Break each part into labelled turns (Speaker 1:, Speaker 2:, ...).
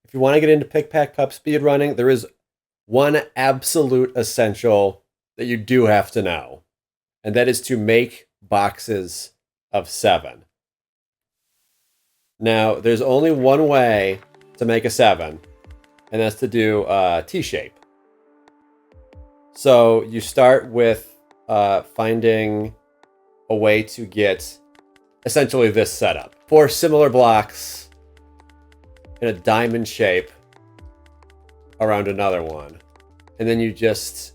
Speaker 1: if you want to get into Pack Pup speedrunning, there is one absolute essential that you do have to know, and that is to make boxes of 7. Now, there's only one way to make a 7, and that's to do a T-shape. So you start with finding a way to get essentially this setup. 4 similar blocks in a diamond shape around another one. And then you just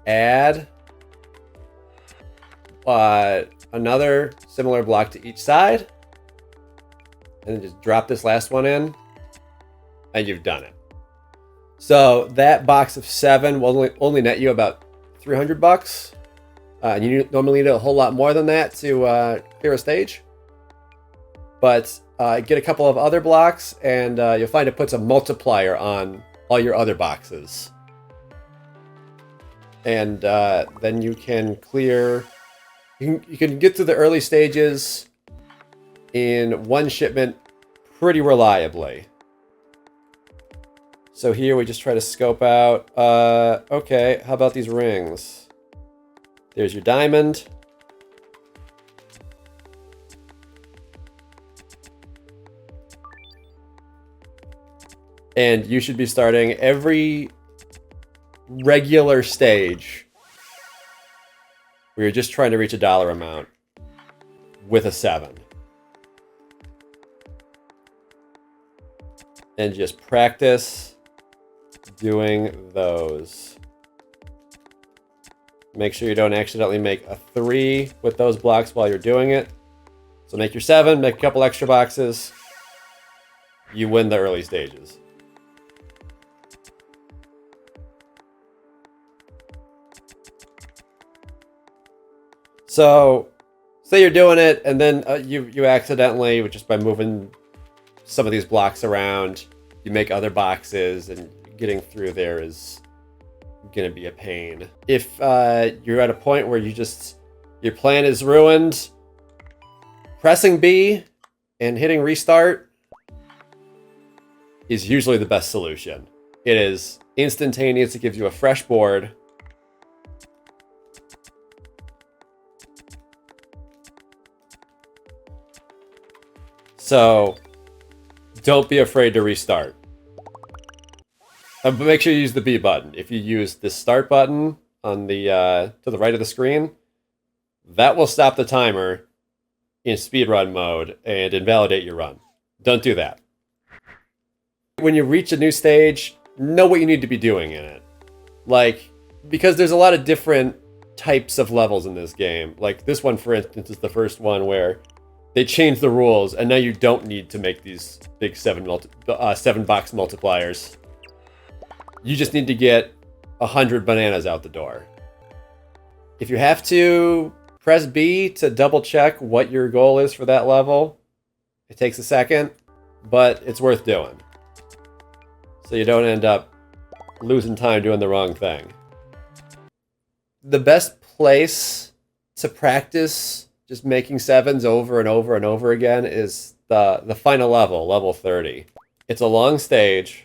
Speaker 1: add another similar block to each side. And then just drop this last one in. And you've done it. So that box of 7 will only net you about $300. And you normally need a whole lot more than that to clear a stage. But get a couple of other blocks, and you'll find it puts a multiplier on all your other boxes. And then you can clear... You can get through the early stages in one shipment pretty reliably. So here we just try to scope out, okay, how about these rings? There's your diamond. And you should be starting every regular stage where you're just trying to reach a dollar amount with a 7. And just practice doing those. Make sure you don't accidentally make a 3 with those blocks while you're doing it. So make your 7, make a couple extra boxes. You win the early stages. So, say you're doing it, and then you accidentally, just by moving some of these blocks around, you make other boxes, and getting through there is gonna be a pain. If you're at a point where your plan is ruined, pressing B and hitting restart is usually the best solution. It is instantaneous, it gives you a fresh board. So, don't be afraid to restart. But make sure you use the B button. If you use the start button on the to the right of the screen, that will stop the timer in speedrun mode and invalidate your run. Don't do that. When you reach a new stage, know what you need to be doing in it. Like, because there's a lot of different types of levels in this game. Like this one, for instance, is the first one where they changed the rules, and now you don't need to make these big 7 box multipliers. You just need to get 100 bananas out the door. If you have to, press B to double check what your goal is for that level. It takes a second, but it's worth doing. So you don't end up losing time doing the wrong thing. The best place to practice just making 7s over and over and over again is the final level, level 30. It's a long stage.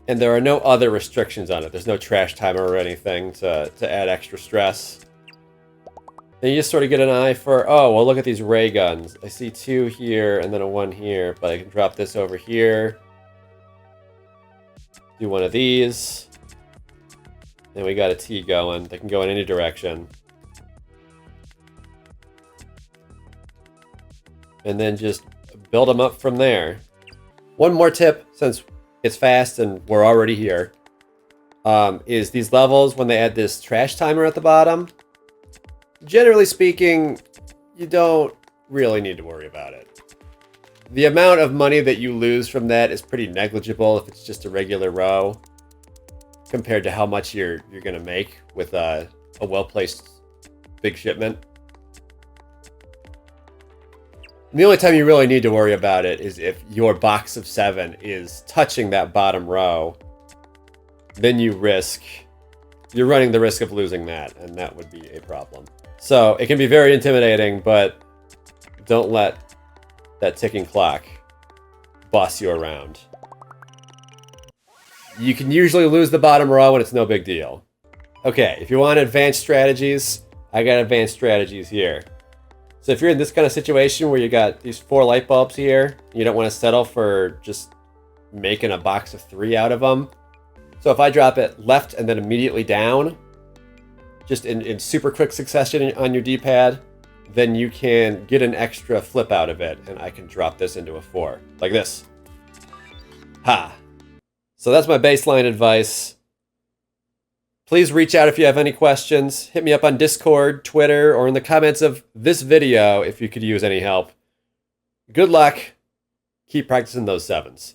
Speaker 1: And there are no other restrictions on it. There's no trash timer or anything to add extra stress. And you just sort of get an eye for, oh, well, look at these ray guns. I see 2 here and then a 1 here, but I can drop this over here. Do one of these. And we got a T going. They can go in any direction. And then just build them up from there. One more tip, since it's fast and we're already here, is these levels, when they add this trash timer at the bottom, generally speaking, you don't really need to worry about it. The amount of money that you lose from that is pretty negligible if it's just a regular row, compared to how much you're gonna make with a well-placed big shipment. And the only time you really need to worry about it is if your box of 7 is touching that bottom row. Then you're running the risk of losing that, and that would be a problem. So it can be very intimidating, but don't let that ticking clock boss you around. You can usually lose the bottom row and it's no big deal. Okay, if you want advanced strategies, I got advanced strategies here. So if you're in this kind of situation where you got these 4 light bulbs here, you don't want to settle for just making a box of 3 out of them. So if I drop it left and then immediately down, just in super quick succession on your D-pad, then you can get an extra flip out of it, and I can drop this into a 4, like this. Ha! So that's my baseline advice. Please reach out if you have any questions. Hit me up on Discord, Twitter, or in the comments of this video if you could use any help. Good luck. Keep practicing those 7s.